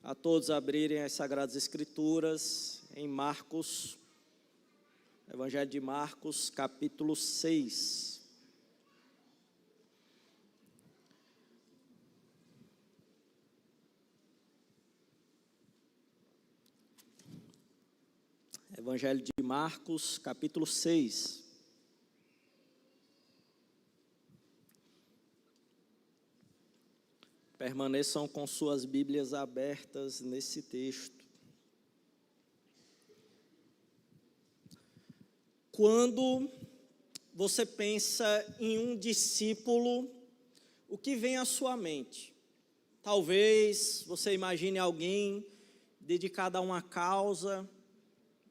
a todos abrirem as Sagradas Escrituras em Marcos, Evangelho de Marcos, capítulo 6. Evangelho de Marcos, capítulo 6. Permaneçam com suas Bíblias abertas nesse texto. Quando você pensa em um discípulo, o que vem à sua mente? Talvez você imagine alguém dedicado a uma causa,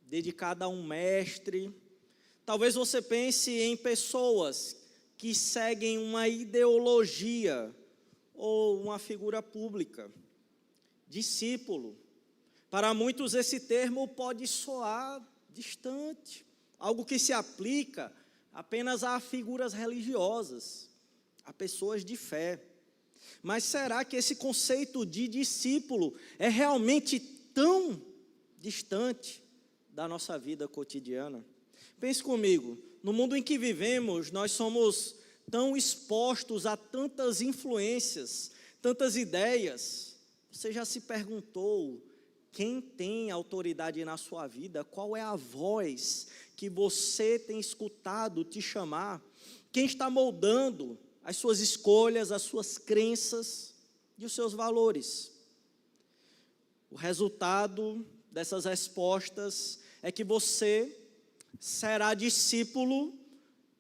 dedicado a um mestre. Talvez você pense em pessoas que seguem uma ideologia ou uma figura pública. Discípulo. Para muitos esse termo pode soar distante, algo que se aplica apenas a figuras religiosas, a pessoas de fé. Mas será que esse conceito de discípulo é realmente tão distante da nossa vida cotidiana? Pense comigo, no mundo em que vivemos, nós somos tão expostos a tantas influências, tantas ideias. Você já se perguntou quem tem autoridade na sua vida? Qual é a voz que você tem escutado te chamar? Quem está moldando as suas escolhas, as suas crenças e os seus valores? O resultado dessas respostas é que você será discípulo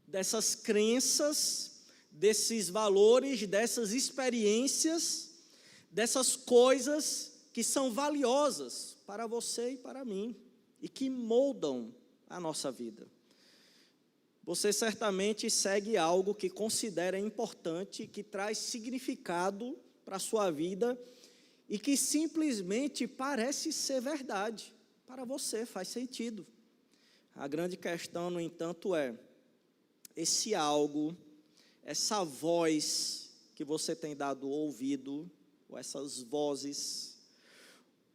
dessas crenças, desses valores, dessas experiências, dessas coisas que são valiosas para você e para mim e que moldam a nossa vida. Você certamente segue algo que considera importante, que traz significado para a sua vida e que simplesmente parece ser verdade. Para você faz sentido. A grande questão, no entanto, é esse algo, essa voz que você tem dado ouvido, ou essas vozes,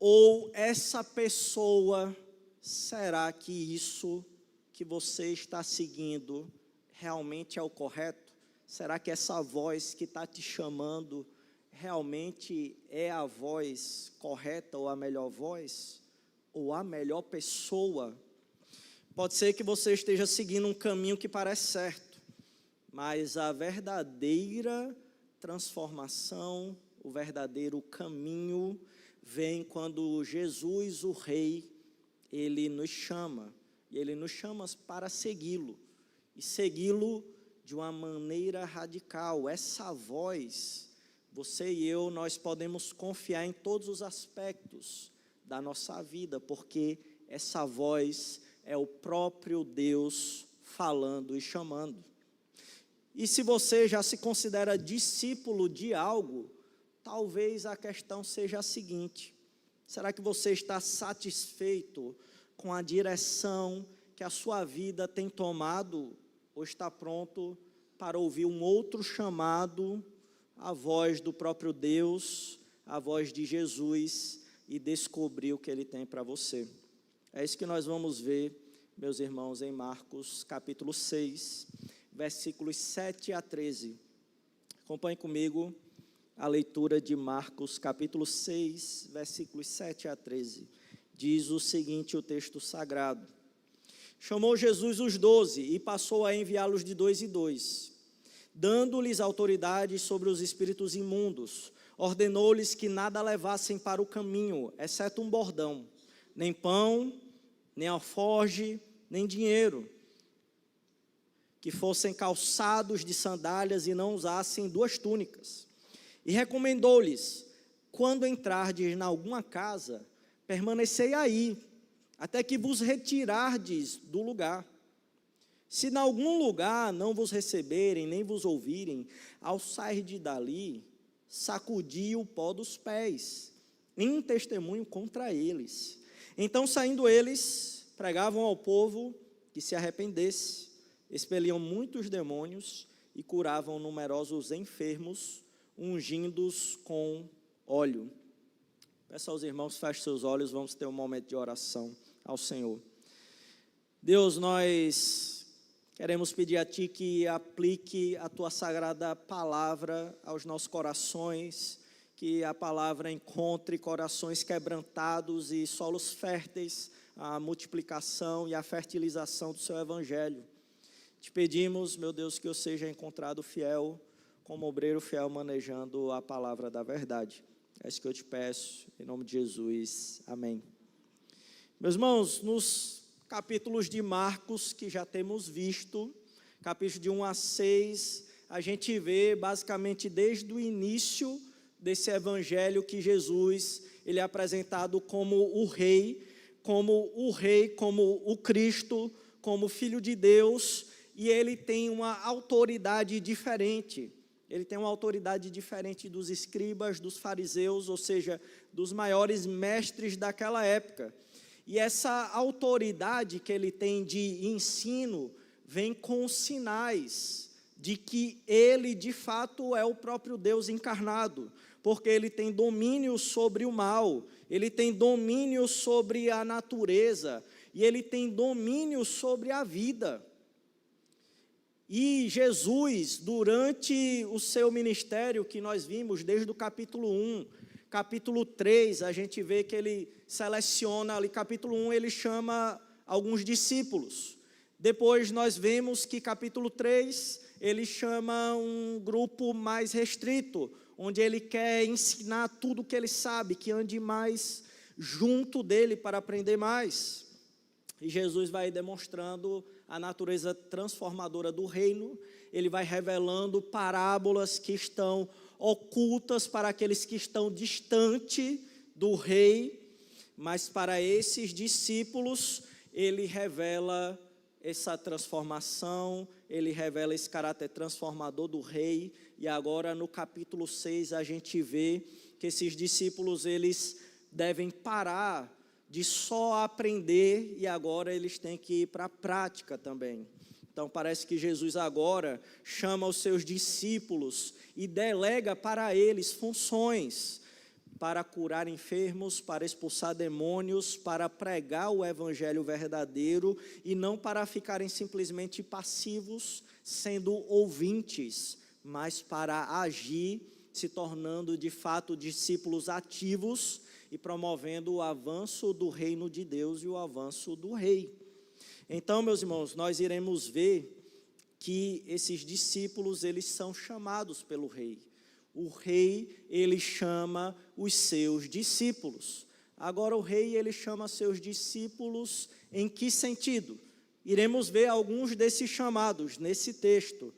ou essa pessoa, será que isso que você está seguindo realmente é o correto? Será que essa voz que está te chamando realmente é a voz correta, ou a melhor voz, ou a melhor pessoa? Pode ser que você esteja seguindo um caminho que parece certo, mas a verdadeira transformação, o verdadeiro caminho vem quando Jesus, o Rei, Ele nos chama, e Ele nos chama para segui-lo, e segui-lo de uma maneira radical. Essa voz, você e eu, nós podemos confiar em todos os aspectos da nossa vida, porque essa voz é o próprio Deus falando e chamando. E se você já se considera discípulo de algo, talvez a questão seja a seguinte: será que você está satisfeito com a direção que a sua vida tem tomado, ou está pronto para ouvir um outro chamado, a voz do próprio Deus, a voz de Jesus, e descobrir o que Ele tem para você? É isso que nós vamos ver, meus irmãos, em Marcos capítulo 6, versículos 7 a 13. Acompanhe comigo a leitura de Marcos capítulo 6, versículos 7 a 13. Diz o seguinte, o texto sagrado: Chamou Jesus os 12 e passou a enviá-los de 2 em 2, dando-lhes autoridade sobre os espíritos imundos. Ordenou-lhes que nada levassem para o caminho, exceto um bordão, nem pão, nem alforge, nem dinheiro, que fossem calçados de sandálias e não usassem 2 túnicas. E recomendou-lhes: quando entrardes em alguma casa, permanecei aí, até que vos retirardes do lugar. Se em algum lugar não vos receberem, nem vos ouvirem, ao sair de dali, sacudi o pó dos pés, em testemunho contra eles. Então, saindo eles, pregavam ao povo que se arrependesse, expeliam muitos demônios e curavam numerosos enfermos, ungindo-os com óleo. Peço aos irmãos, feche seus olhos, vamos ter um momento de oração ao Senhor. Deus, nós queremos pedir a Ti que aplique a Tua sagrada palavra aos nossos corações, que a palavra encontre corações quebrantados e solos férteis à multiplicação e à fertilização do Seu Evangelho. Te pedimos, meu Deus, que eu seja encontrado fiel, como obreiro fiel, manejando a palavra da verdade. É isso que eu te peço, em nome de Jesus. Amém. Meus irmãos, nos capítulos de Marcos, que já temos visto, capítulos de 1 a 6, a gente vê basicamente desde o início desse evangelho que Jesus, ele é apresentado como o rei, como o Cristo, como Filho de Deus, e ele tem uma autoridade diferente. Ele tem uma autoridade diferente dos escribas, dos fariseus, ou seja, dos maiores mestres daquela época. E essa autoridade que ele tem de ensino vem com sinais de que ele, de fato, é o próprio Deus encarnado, porque ele tem domínio sobre o mal, ele tem domínio sobre a natureza, e ele tem domínio sobre a vida. E Jesus, durante o seu ministério, que nós vimos desde o capítulo 1, capítulo 3, a gente vê que ele seleciona ali, capítulo 1, ele chama alguns discípulos. Depois nós vemos que capítulo 3, ele chama um grupo mais restrito, onde ele quer ensinar tudo o que ele sabe, que ande mais junto dele para aprender mais. E Jesus vai demonstrando a natureza transformadora do reino, ele vai revelando parábolas que estão ocultas para aqueles que estão distante do rei, mas para esses discípulos, ele revela essa transformação, ele revela esse caráter transformador do rei, e agora no capítulo 6 a gente vê que esses discípulos, eles devem parar de só aprender, e agora eles têm que ir para a prática também. Então parece que Jesus agora chama os seus discípulos e delega para eles funções, para curar enfermos, para expulsar demônios, para pregar o evangelho verdadeiro, e não para ficarem simplesmente passivos, sendo ouvintes, mas para agir, se tornando de fato discípulos ativos, e promovendo o avanço do reino de Deus e o avanço do rei. Então, meus irmãos, nós iremos ver que esses discípulos, eles são chamados pelo rei. O rei, ele chama os seus discípulos. Agora, o rei, ele chama seus discípulos em que sentido? Iremos ver alguns desses chamados nesse texto.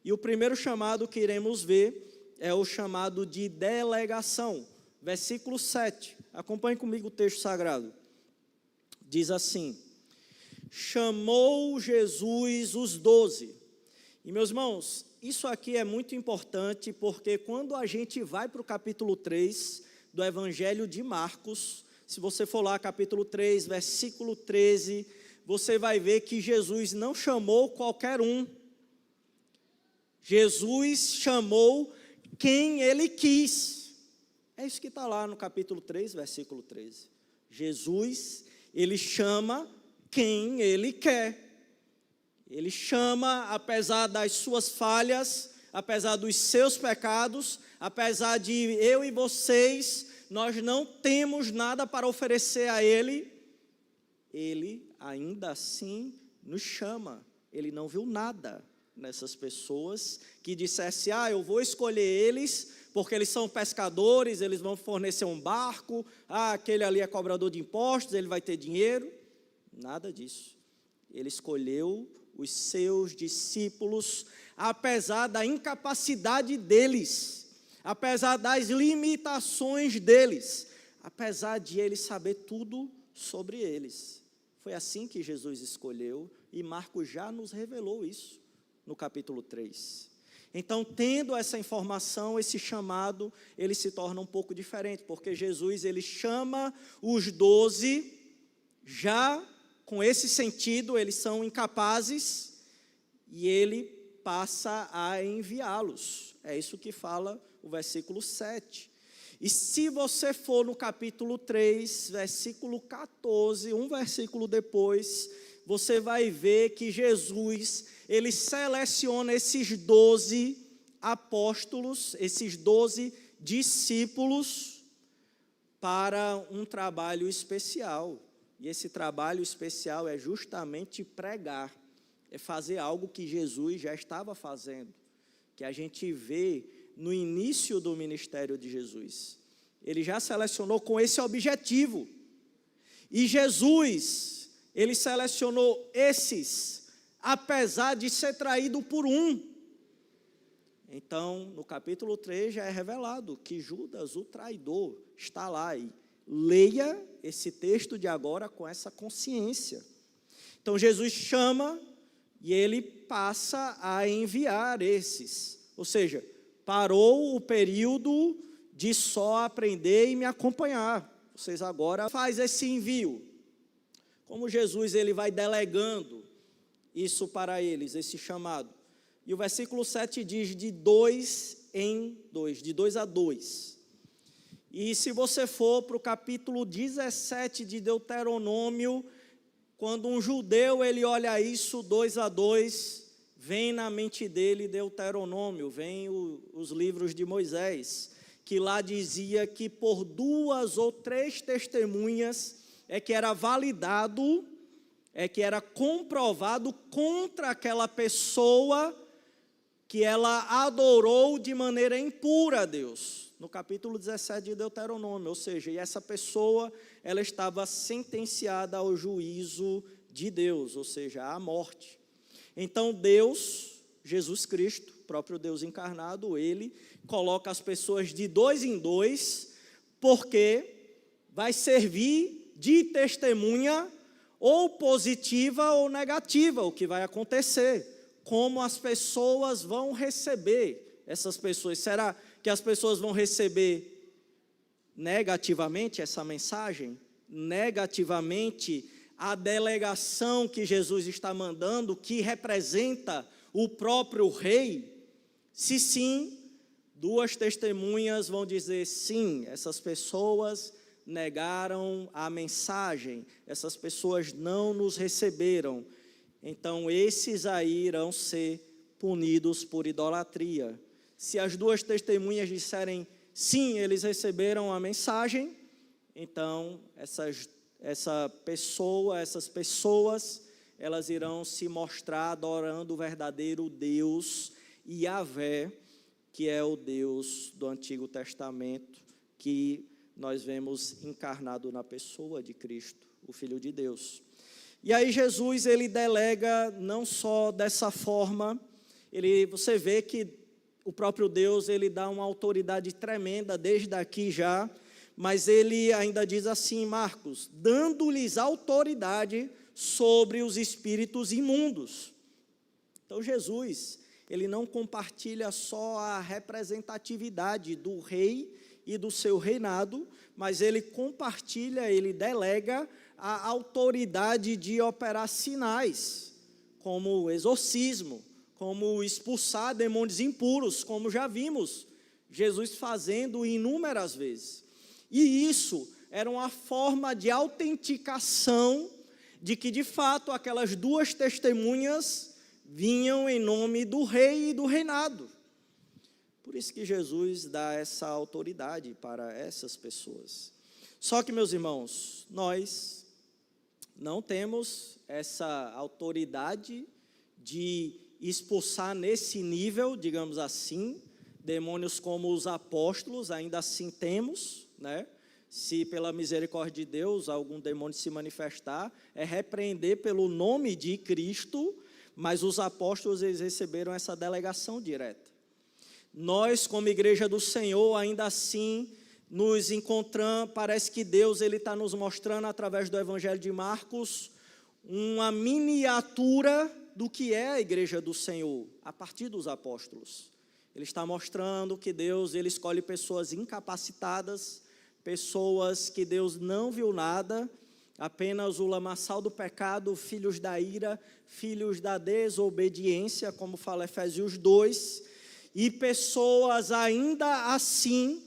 E o primeiro chamado que iremos ver é o chamado de delegação. Versículo 7, acompanhe comigo o texto sagrado. Diz assim: chamou Jesus os 12. E meus irmãos, isso aqui é muito importante, porque quando a gente vai para o capítulo 3 do Evangelho de Marcos, se você for lá, capítulo 3, versículo 13, você vai ver que Jesus não chamou qualquer um. Jesus chamou quem ele quis. É isso que está lá no capítulo 3, versículo 13. Jesus, ele chama quem ele quer. Ele chama, apesar das suas falhas, apesar dos seus pecados, apesar de eu e vocês, nós não temos nada para oferecer a ele, ele ainda assim nos chama. Ele não viu nada nessas pessoas que dissesse, eu vou escolher eles porque eles são pescadores, eles vão fornecer um barco, aquele ali é cobrador de impostos, ele vai ter dinheiro. Nada disso. Ele escolheu os seus discípulos, apesar da incapacidade deles, apesar das limitações deles, apesar de ele saber tudo sobre eles. Foi assim que Jesus escolheu, e Marcos já nos revelou isso no capítulo 3. Então, tendo essa informação, esse chamado, ele se torna um pouco diferente, porque Jesus, ele chama os 12, já com esse sentido, eles são incapazes, e ele passa a enviá-los. É isso que fala o versículo 7. E se você for no capítulo 3, versículo 14, um versículo depois, você vai ver que Jesus, ele seleciona esses 12 apóstolos, esses 12 discípulos, para um trabalho especial. E esse trabalho especial é justamente pregar, é fazer algo que Jesus já estava fazendo, que a gente vê no início do ministério de Jesus. Ele já selecionou com esse objetivo. E Jesus, ele selecionou esses, apesar de ser traído por um. Então, no capítulo 3 já é revelado que Judas, o traidor, está lá. E leia esse texto de agora com essa consciência. Então, Jesus chama e ele passa a enviar esses. Ou seja, parou o período de só aprender e me acompanhar. Vocês agora fazem esse envio. Como Jesus ele vai delegando isso para eles, esse chamado. E o versículo 7 diz de 2 em 2, de 2 a 2. E se você for para o capítulo 17 de Deuteronômio, quando um judeu ele olha isso, 2 a 2, vem na mente dele Deuteronômio, vem os livros de Moisés, que lá dizia que por 2 ou 3 testemunhas é que era validado, é que era comprovado contra aquela pessoa que ela adorou de maneira impura a Deus. No capítulo 17 de Deuteronômio, ou seja, e essa pessoa, ela estava sentenciada ao juízo de Deus, ou seja, à morte. Então Deus, Jesus Cristo, próprio Deus encarnado, ele coloca as pessoas de 2 em 2, porque vai servir de testemunha ou positiva ou negativa, o que vai acontecer, como as pessoas vão receber essas pessoas. Será que as pessoas vão receber negativamente essa mensagem? Negativamente a delegação que Jesus está mandando, que representa o próprio rei? Se sim, 2 testemunhas vão dizer sim, essas pessoas negaram a mensagem, essas pessoas não nos receberam. Então esses aí irão ser punidos por idolatria. Se as 2 testemunhas disserem sim, eles receberam a mensagem, então essas pessoas, elas irão se mostrar adorando o verdadeiro Deus, Yahvé, que é o Deus do Antigo Testamento, que nós vemos encarnado na pessoa de Cristo, o Filho de Deus. E aí Jesus, ele delega não só dessa forma, você vê que o próprio Deus, ele dá uma autoridade tremenda desde aqui já, mas ele ainda diz assim, Marcos, dando-lhes autoridade sobre os espíritos imundos. Então Jesus, ele não compartilha só a representatividade do rei e do seu reinado, mas ele compartilha, ele delega a autoridade de operar sinais, como o exorcismo, como expulsar demônios impuros, como já vimos Jesus fazendo inúmeras vezes. E isso era uma forma de autenticação de que, de fato, aquelas 2 testemunhas vinham em nome do rei e do reinado. Por isso que Jesus dá essa autoridade para essas pessoas. Só que, meus irmãos, nós não temos essa autoridade de expulsar nesse nível, digamos assim, demônios como os apóstolos, ainda assim temos, né? Se pela misericórdia de Deus algum demônio se manifestar, é repreender pelo nome de Cristo, mas os apóstolos, eles receberam essa delegação direta. Nós, como igreja do Senhor, ainda assim nos encontramos, parece que Deus está nos mostrando através do Evangelho de Marcos uma miniatura do que é a igreja do Senhor, a partir dos apóstolos. Ele está mostrando que Deus, ele escolhe pessoas incapacitadas, pessoas que Deus não viu nada, apenas o lamaçal do pecado, filhos da ira, filhos da desobediência, como fala Efésios 2, e pessoas ainda assim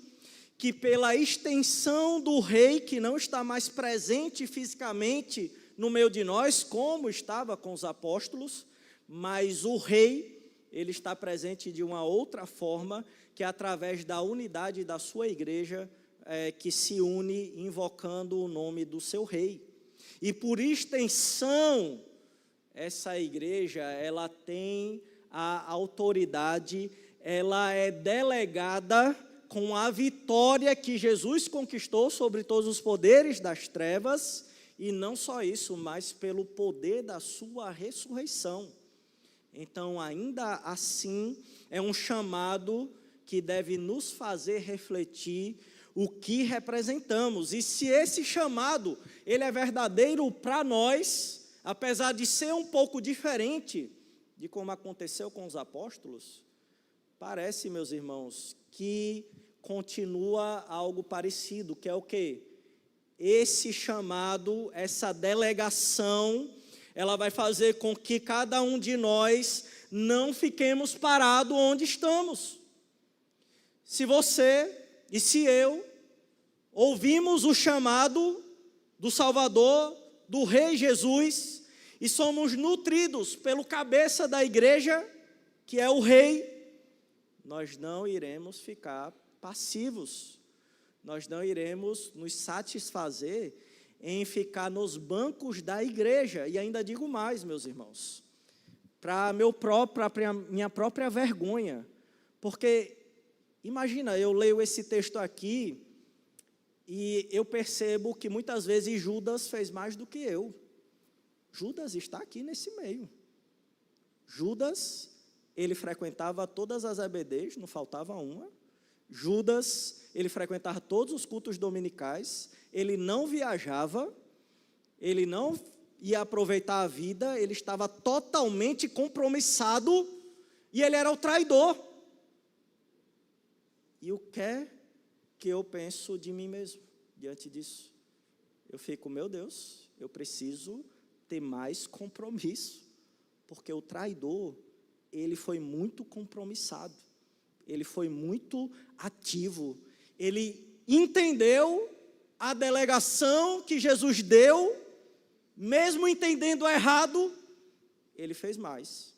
que pela extensão do rei, que não está mais presente fisicamente no meio de nós, como estava com os apóstolos, mas o rei, ele está presente de uma outra forma, que é através da unidade da sua igreja, que se une invocando o nome do seu rei. E por extensão, essa igreja, ela tem a autoridade, ela é delegada com a vitória que Jesus conquistou sobre todos os poderes das trevas, e não só isso, mas pelo poder da sua ressurreição. Então, ainda assim, é um chamado que deve nos fazer refletir o que representamos. E se esse chamado, ele é verdadeiro para nós, apesar de ser um pouco diferente de como aconteceu com os apóstolos, parece, meus irmãos, que continua algo parecido, que é o quê? Esse chamado, essa delegação, ela vai fazer com que cada um de nós não fiquemos parados onde estamos. Se você e se eu ouvimos o chamado do Salvador, do Rei Jesus, e somos nutridos pelo cabeça da igreja, que é o Rei, nós não iremos ficar passivos, nós não iremos nos satisfazer em ficar nos bancos da igreja. E ainda digo mais, meus irmãos, para minha própria vergonha, porque imagina, eu leio esse texto aqui e eu percebo que muitas vezes Judas fez mais do que eu. Judas está aqui nesse meio. Judas, ele frequentava todas as EBDs, não faltava uma. Judas, ele frequentava todos os cultos dominicais, ele não viajava, ele não ia aproveitar a vida, ele estava totalmente compromissado e ele era o traidor. E o que eu penso de mim mesmo diante disso? Eu fico, meu Deus, eu preciso ter mais compromisso, porque o traidor, ele foi muito compromissado. Ele foi muito ativo, ele entendeu a delegação que Jesus deu, mesmo entendendo errado, ele fez mais.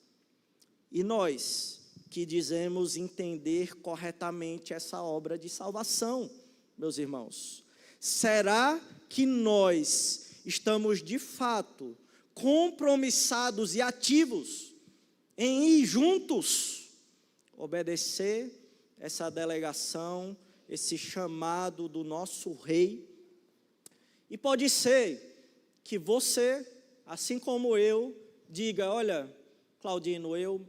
E nós, que dizemos entender corretamente essa obra de salvação, meus irmãos, será que nós estamos de fato compromissados e ativos em ir juntos, obedecer essa delegação, esse chamado do nosso Rei? E pode ser que você, assim como eu, diga, olha, Claudino, eu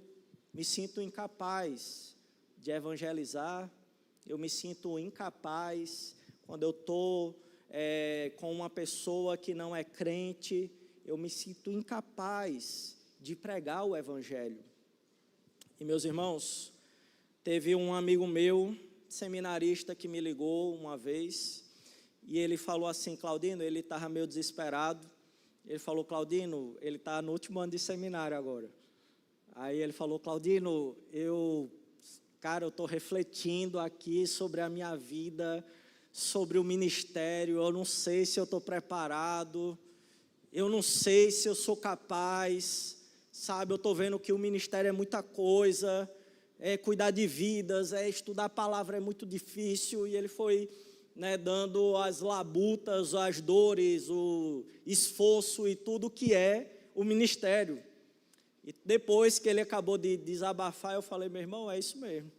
me sinto incapaz de evangelizar, eu me sinto incapaz quando eu estou com uma pessoa que não é crente, eu me sinto incapaz de pregar o evangelho. E meus irmãos, teve um amigo meu, seminarista, que me ligou uma vez, e ele falou assim, Claudino, ele estava meio desesperado, ele falou, Claudino, ele está no último ano de seminário agora. Aí ele falou, Claudino, eu estou refletindo aqui sobre a minha vida, sobre o ministério, eu não sei se eu estou preparado, eu não sei se eu sou capaz, sabe, eu estou vendo que o ministério é muita coisa, cuidar de vidas, estudar a palavra é muito difícil, e ele foi dando as labutas, as dores, o esforço e tudo que é o ministério. E depois que ele acabou de desabafar, eu falei, meu irmão, é isso mesmo,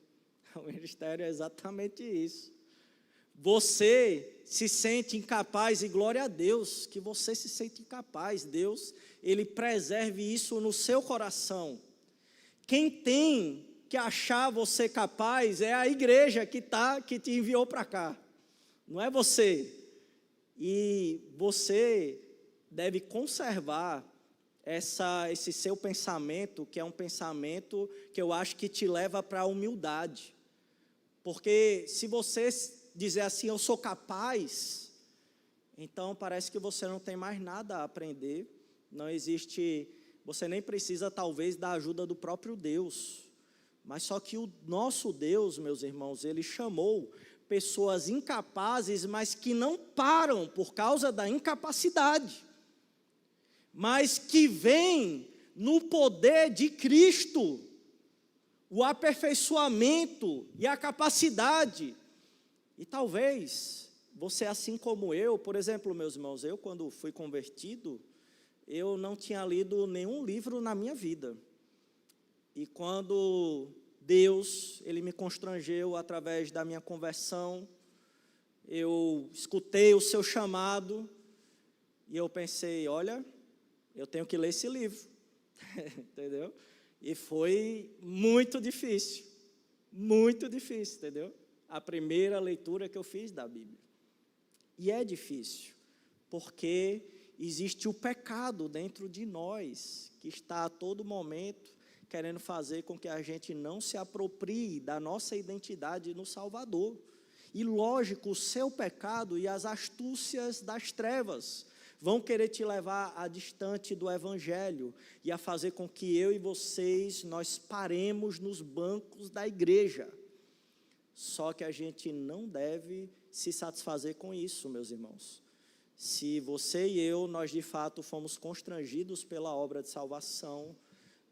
o ministério é exatamente isso. Você se sente incapaz, e glória a Deus que você se sente incapaz. Deus, Ele preserve isso no seu coração. Quem tem que achar você capaz é a igreja que te enviou para cá, não é você. E você deve conservar esse seu pensamento, que é um pensamento que eu acho que te leva para a humildade. Porque se você dizer assim, eu sou capaz, então parece que você não tem mais nada a aprender, não existe, você nem precisa talvez da ajuda do próprio Deus, mas só que o nosso Deus, meus irmãos, Ele chamou pessoas incapazes, mas que não param por causa da incapacidade, mas que veem no poder de Cristo o aperfeiçoamento e a capacidade. E talvez você, assim como eu, por exemplo, meus irmãos, eu quando fui convertido, eu não tinha lido nenhum livro na minha vida. E quando Deus, Ele me constrangeu através da minha conversão, eu escutei o seu chamado, e eu pensei, olha, eu tenho que ler esse livro, entendeu? E foi muito difícil, entendeu? A primeira leitura que eu fiz da Bíblia. E é difícil, porque existe o pecado dentro de nós, que está a todo momento querendo fazer com que a gente não se aproprie da nossa identidade no Salvador. E lógico, o seu pecado e as astúcias das trevas vão querer te levar a distante do Evangelho e a fazer com que eu e vocês, nós paremos nos bancos da igreja. Só que a gente não deve se satisfazer com isso, meus irmãos. Se você e eu, nós de fato fomos constrangidos pela obra de salvação,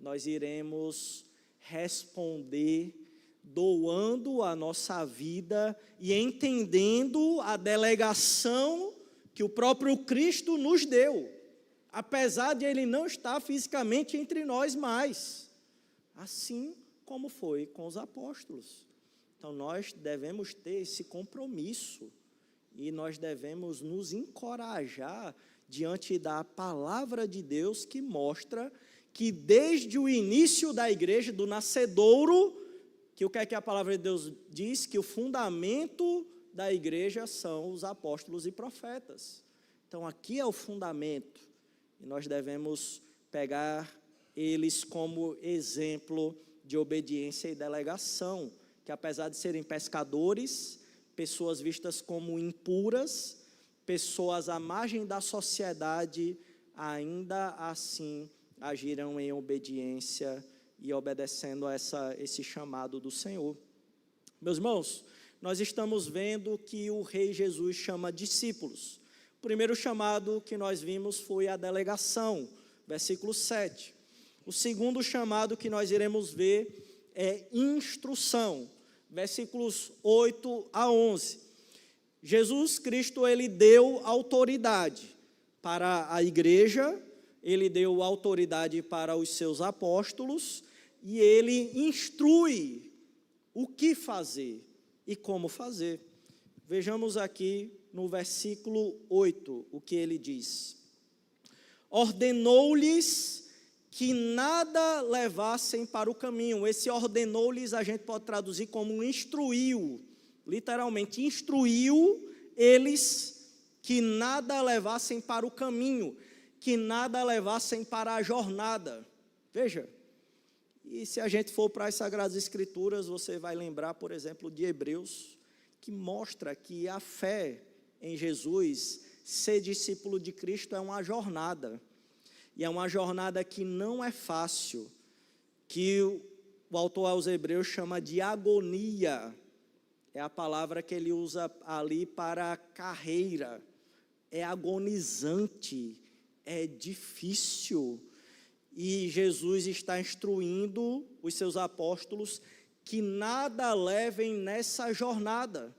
nós iremos responder doando a nossa vida e entendendo a delegação que o próprio Cristo nos deu, apesar de Ele não estar fisicamente entre nós mais, assim como foi com os apóstolos. Então nós devemos ter esse compromisso e nós devemos nos encorajar diante da palavra de Deus que mostra que desde o início da igreja, do nascedouro, que o que é que a palavra de Deus diz? Que o fundamento da igreja são os apóstolos e profetas. Então aqui é o fundamento, e nós devemos pegar eles como exemplo de obediência e delegação, que apesar de serem pescadores, pessoas vistas como impuras, pessoas à margem da sociedade, ainda assim agiram em obediência e obedecendo a esse chamado do Senhor. Meus irmãos, nós estamos vendo que o Rei Jesus chama discípulos. O primeiro chamado que nós vimos foi a delegação, versículo 7. O segundo chamado que nós iremos ver é instrução, versículos 8 a 11. Jesus Cristo, Ele deu autoridade para a igreja, Ele deu autoridade para os seus apóstolos, e Ele instrui o que fazer e como fazer. Vejamos aqui no versículo 8 o que Ele diz. Ordenou-lhes que nada levassem para o caminho. Esse ordenou-lhes a gente pode traduzir como instruiu, literalmente instruiu eles que nada levassem para o caminho, que nada levassem para a jornada. Veja, e se a gente for para as Sagradas Escrituras, você vai lembrar, por exemplo, de Hebreus, que mostra que a fé em Jesus, ser discípulo de Cristo é uma jornada, e é uma jornada que não é fácil, que o autor aos Hebreus chama de agonia, é a palavra que ele usa ali para carreira, é agonizante, é difícil, e Jesus está instruindo os seus apóstolos que nada levem nessa jornada,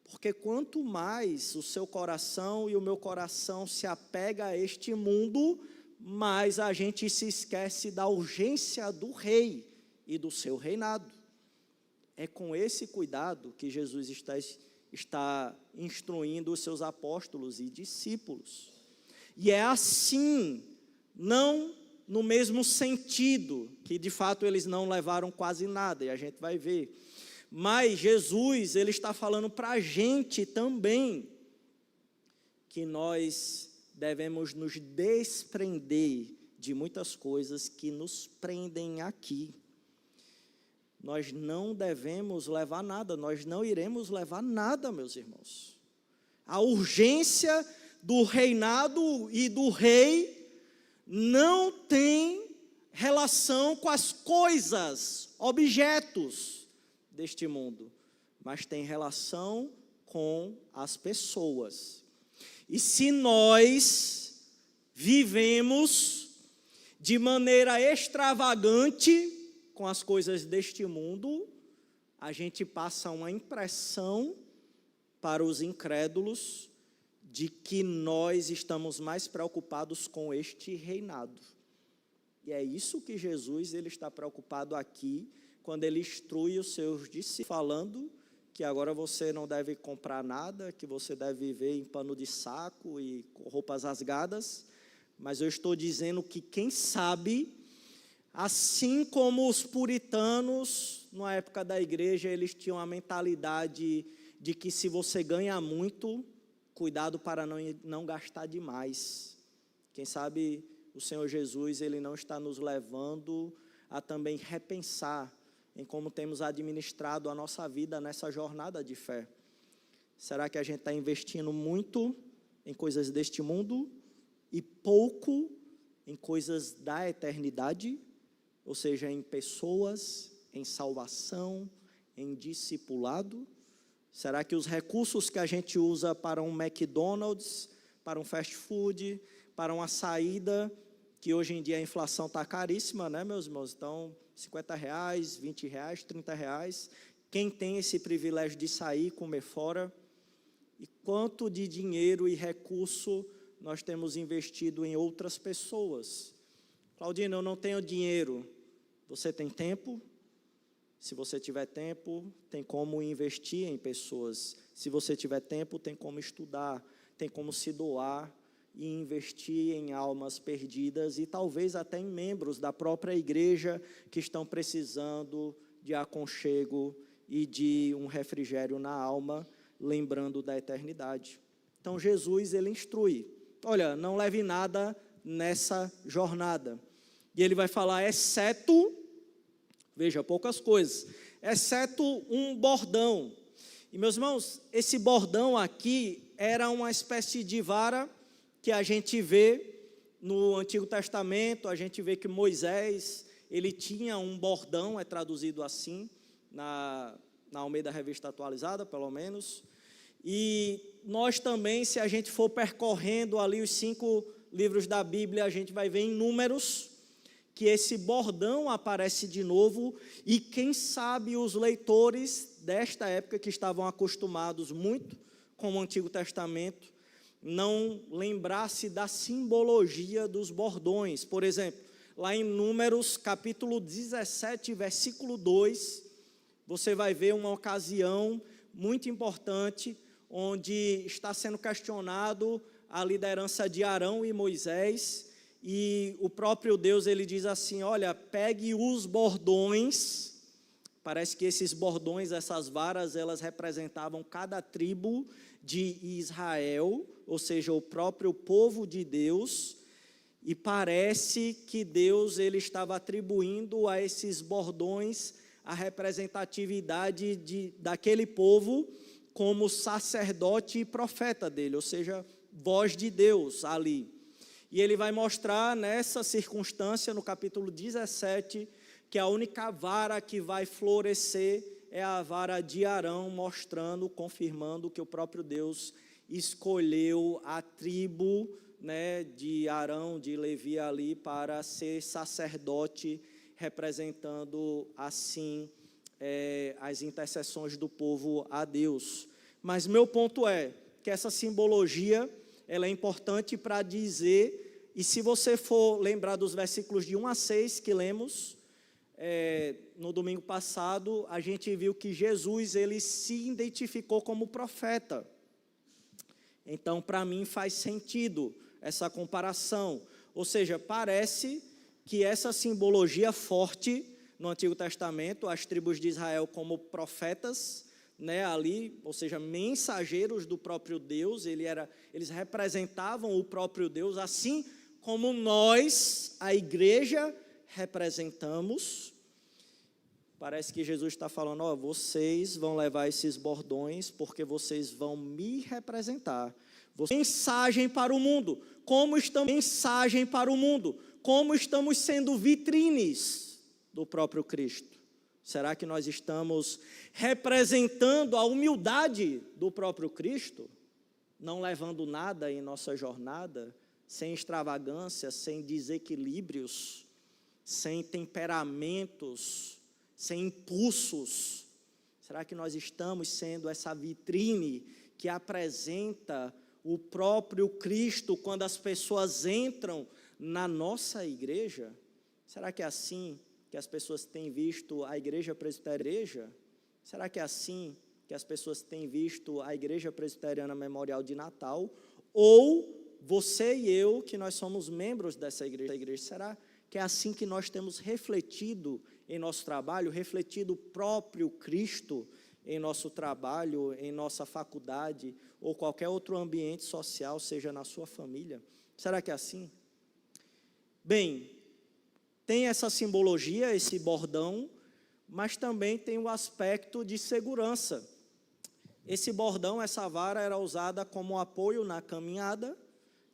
porque quanto mais o seu coração e o meu coração se apega a este mundo, mais a gente se esquece da urgência do rei e do seu reinado. É com esse cuidado que Jesus está instruindo os seus apóstolos e discípulos. E é assim, não no mesmo sentido, que de fato eles não levaram quase nada, e a gente vai ver. Mas Jesus, Ele está falando para a gente também, que nós devemos nos desprender de muitas coisas que nos prendem aqui. Nós não devemos levar nada, nós não iremos levar nada, meus irmãos. A urgência do reinado e do rei não tem relação com as coisas, objetos deste mundo, mas tem relação com as pessoas. E se nós vivemos de maneira extravagante com as coisas deste mundo, a gente passa uma impressão para os incrédulos de que nós estamos mais preocupados com este reinado. E é isso que Jesus ele está preocupado aqui, quando ele instrui os seus discípulos, falando que agora você não deve comprar nada, que você deve viver em pano de saco e com roupas rasgadas, mas eu estou dizendo que quem sabe, assim como os puritanos, na época da igreja, eles tinham a mentalidade de que se você ganha muito, cuidado para não gastar demais. Quem sabe o Senhor Jesus, ele não está nos levando a também repensar em como temos administrado a nossa vida nessa jornada de fé. Será que a gente está investindo muito em coisas deste mundo e pouco em coisas da eternidade? Ou seja, em pessoas, em salvação, em discipulado? Será que os recursos que a gente usa para um McDonald's, para um fast food, para uma saída, que hoje em dia a inflação está caríssima, né, meus irmãos? Então, R$50, R$20, R$30. Quem tem esse privilégio de sair, comer fora? E quanto de dinheiro e recurso nós temos investido em outras pessoas? Claudino, eu não tenho dinheiro. Você tem tempo? Se você tiver tempo, tem como investir em pessoas. Se você tiver tempo, tem como estudar, tem como se doar e investir em almas perdidas e talvez até em membros da própria igreja que estão precisando de aconchego e de um refrigério na alma, lembrando da eternidade. Então Jesus, ele instrui, olha, não leve nada nessa jornada. E ele vai falar, exceto, veja, poucas coisas, exceto um bordão. E meus irmãos, esse bordão aqui era uma espécie de vara que a gente vê no Antigo Testamento. A gente vê que Moisés, ele tinha um bordão, é traduzido assim, na Almeida Revista Atualizada, pelo menos. E nós também, se a gente for percorrendo ali os 5 livros da Bíblia, a gente vai ver em Números que esse bordão aparece de novo, e quem sabe os leitores desta época, que estavam acostumados muito com o Antigo Testamento, não lembrasse da simbologia dos bordões. Por exemplo, lá em Números, capítulo 17, versículo 2, você vai ver uma ocasião muito importante, onde está sendo questionado a liderança de Arão e Moisés, e o próprio Deus, ele diz assim, olha, pegue os bordões. Parece que esses bordões, essas varas, elas representavam cada tribo de Israel, ou seja, o próprio povo de Deus, e parece que Deus ele estava atribuindo a esses bordões a representatividade daquele povo como sacerdote e profeta dele, ou seja, voz de Deus ali. E ele vai mostrar nessa circunstância, no capítulo 17, que a única vara que vai florescer é a vara de Arão, mostrando, confirmando que o próprio Deus escolheu a tribo, né, de Arão, de Levi ali, para ser sacerdote, representando assim as intercessões do povo a Deus. Mas meu ponto é que essa simbologia, ela é importante para dizer, e se você for lembrar dos versículos de 1 a 6 que lemos, no domingo passado, a gente viu que Jesus, ele se identificou como profeta. Então, para mim, faz sentido essa comparação. Ou seja, parece que essa simbologia forte no Antigo Testamento, as tribos de Israel como profetas, né, ali, ou seja, mensageiros do próprio Deus, eles representavam o próprio Deus, assim como nós, a igreja, representamos. Parece que Jesus está falando, ó, vocês vão levar esses bordões porque vocês vão me representar. Mensagem para o mundo. Mensagem para o mundo. Como estamos sendo vitrines do próprio Cristo. Será que nós estamos representando a humildade do próprio Cristo, não levando nada em nossa jornada, sem extravagância, sem desequilíbrios, sem temperamentos, sem impulsos? Será que nós estamos sendo essa vitrine que apresenta o próprio Cristo quando as pessoas entram na nossa igreja? Será que é assim que as pessoas têm visto a Igreja Presbiteriana? Será que é assim que as pessoas têm visto a Igreja Presbiteriana Memorial de Natal? Ou você e eu, que nós somos membros dessa igreja, será que é assim que nós temos refletido em nosso trabalho, refletido o próprio Cristo em nosso trabalho, em nossa faculdade, ou qualquer outro ambiente social, seja na sua família? Será que é assim? Bem, tem essa simbologia, esse bordão, mas também tem o aspecto de segurança. Esse bordão, essa vara, era usada como apoio na caminhada,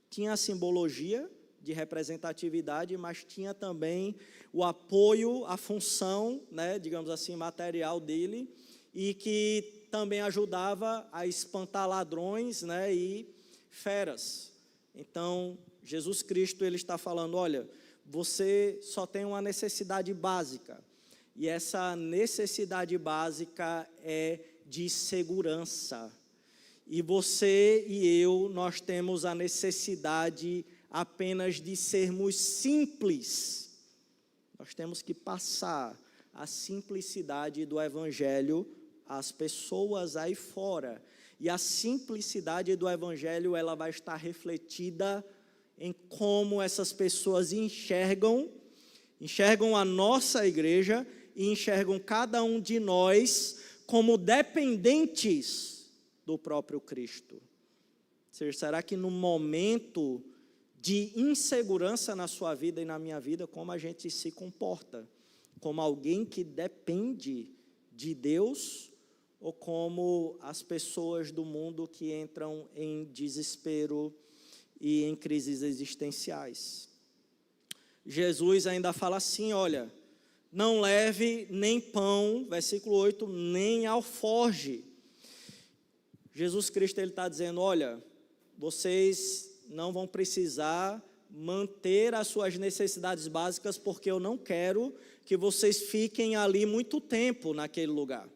tinha a simbologia de representatividade, mas tinha também o apoio, a função, né, digamos assim, material dele, e que também ajudava a espantar ladrões, né, e feras. Então, Jesus Cristo, ele está falando, olha, você só tem uma necessidade básica, e essa necessidade básica é de segurança. E você e eu, nós temos a necessidade apenas de sermos simples. Nós temos que passar a simplicidade do Evangelho às pessoas aí fora. E a simplicidade do Evangelho, ela vai estar refletida em como essas pessoas enxergam a nossa igreja e enxergam cada um de nós como dependentes do próprio Cristo. Será que no momento de insegurança na sua vida e na minha vida, como a gente se comporta? Como alguém que depende de Deus ou como as pessoas do mundo que entram em desespero e em crises existenciais? Jesus ainda fala assim, olha, não leve nem pão, versículo 8, nem alforge. Jesus Cristo, ele está dizendo, olha, vocês não vão precisar manter as suas necessidades básicas, porque eu não quero que vocês fiquem ali muito tempo naquele lugar.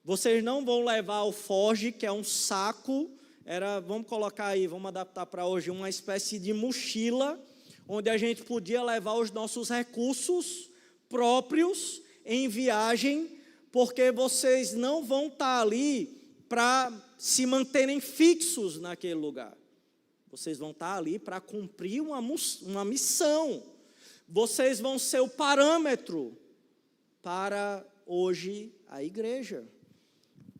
Vocês não vão levar alforge, que é um saco, vamos colocar aí, vamos adaptar para hoje, uma espécie de mochila, onde a gente podia levar os nossos recursos próprios em viagem, porque vocês não vão estar ali para se manterem fixos naquele lugar. Vocês vão estar ali para cumprir uma missão. Vocês vão ser o parâmetro para hoje a igreja.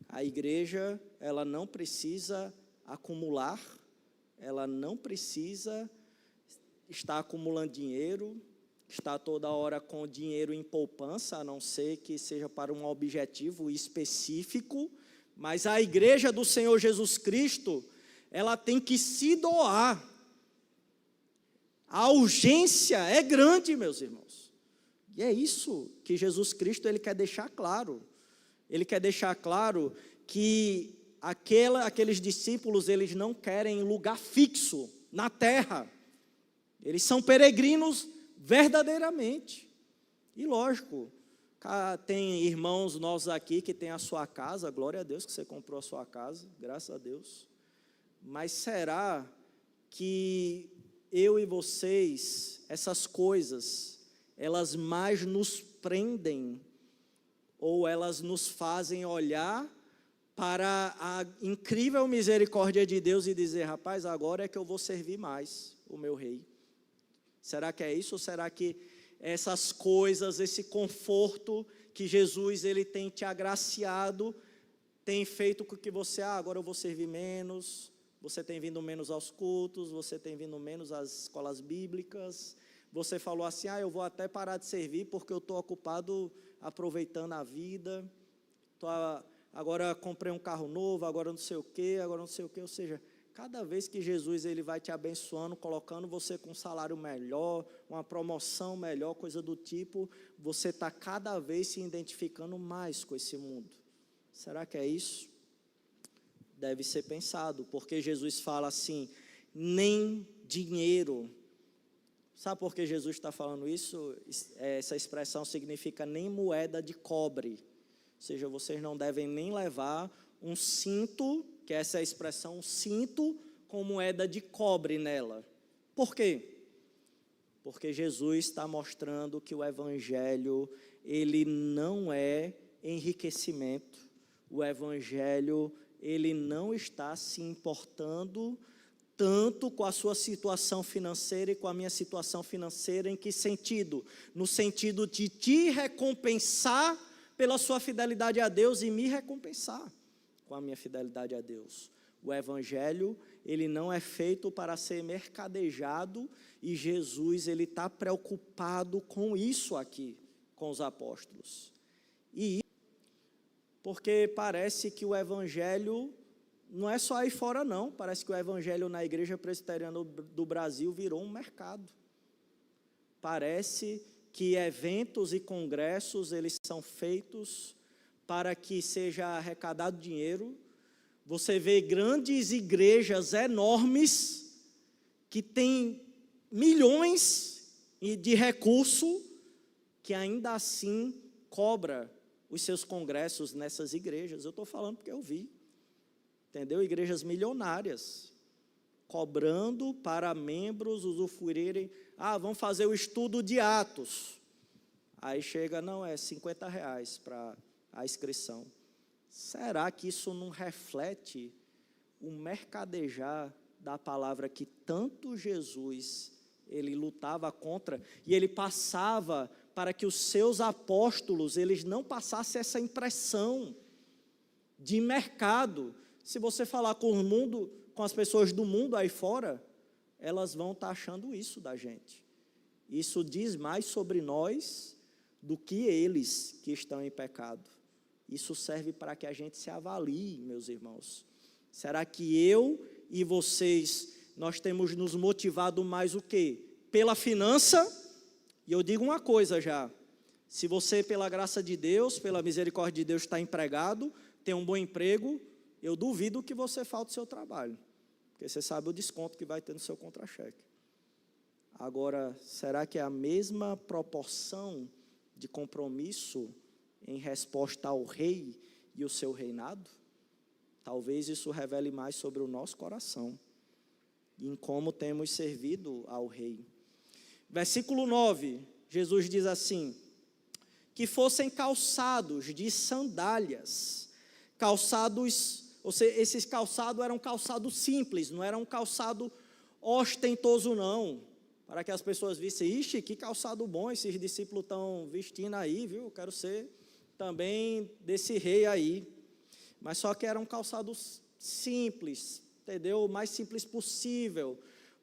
A igreja, ela não precisa acumular, ela não precisa estar acumulando dinheiro, estar toda hora com dinheiro em poupança, a não ser que seja para um objetivo específico. Mas a igreja do Senhor Jesus Cristo, ela tem que se doar. A urgência é grande, meus irmãos. E é isso que Jesus Cristo, ele quer deixar claro. Ele quer deixar claro que aqueles discípulos, eles não querem lugar fixo na terra. Eles são peregrinos verdadeiramente. E lógico, tem irmãos nossos aqui que tem a sua casa, glória a Deus que você comprou a sua casa, graças a Deus. Mas será que eu e vocês, essas coisas, elas mais nos prendem ou elas nos fazem olhar para a incrível misericórdia de Deus e dizer, rapaz, agora é que eu vou servir mais o meu rei? Será que é isso ou será que essas coisas, esse conforto que Jesus ele tem te agraciado, tem feito com que você, agora eu vou servir menos, você tem vindo menos aos cultos, você tem vindo menos às escolas bíblicas, você falou assim, eu vou até parar de servir porque eu estou ocupado aproveitando a vida, agora comprei um carro novo, agora não sei o quê, ou seja, Cada vez que Jesus ele vai te abençoando, colocando você com um salário melhor, uma promoção melhor, coisa do tipo, você está cada vez se identificando mais com esse mundo. Será que é isso? Deve ser pensado, porque Jesus fala assim, nem dinheiro. Sabe por que Jesus está falando isso? Essa expressão significa nem moeda de cobre. Ou seja, vocês não devem nem levar um cinto, que essa é a expressão, um cinto com moeda de cobre nela. Por quê? Porque Jesus está mostrando que o Evangelho, ele não é enriquecimento. O Evangelho, ele não está se importando tanto com a sua situação financeira e com a minha situação financeira. Em que sentido? No sentido de te recompensar pela sua fidelidade a Deus e me recompensar com a minha fidelidade a Deus. O Evangelho, ele não é feito para ser mercadejado, e Jesus, ele está preocupado com isso aqui, com os apóstolos. E porque parece que o Evangelho não é só aí fora não, parece que o Evangelho na Igreja Presbiteriana do Brasil virou um mercado. Parece que eventos e congressos, eles são feitos para que seja arrecadado dinheiro. Você vê grandes igrejas enormes, que têm milhões de recurso, que ainda assim cobra os seus congressos nessas igrejas. Eu estou falando porque eu vi, entendeu? Igrejas milionárias, cobrando para membros usufruírem. Vamos fazer o estudo de Atos. Aí chega, não, é R$50 para a inscrição. Será que isso não reflete o mercadejar da palavra que tanto Jesus, ele lutava contra, e ele passava para que os seus apóstolos, eles não passassem essa impressão de mercado? Se você falar com o mundo, com as pessoas do mundo aí fora, elas vão estar achando isso da gente. Isso diz mais sobre nós do que eles que estão em pecado. Isso serve para que a gente se avalie, meus irmãos. Será que eu e vocês, nós temos nos motivado mais o quê? Pela finança? E eu digo uma coisa já, se você, pela graça de Deus, pela misericórdia de Deus, está empregado, tem um bom emprego, eu duvido que você falte o seu trabalho, porque você sabe o desconto que vai ter no seu contra-cheque. Agora, será que é a mesma proporção de compromisso em resposta ao rei e o seu reinado? Talvez isso revele mais sobre o nosso coração e em como temos servido ao rei. Versículo 9, Jesus diz assim, que fossem calçados de sandálias, calçados, ou seja, esses calçados eram calçados simples, não era um calçado ostentoso não, para que as pessoas vissem, ixi, que calçado bom esses discípulos estão vestindo aí, viu? Eu quero ser também desse rei aí. Mas só que eram calçados simples, entendeu? O mais simples possível,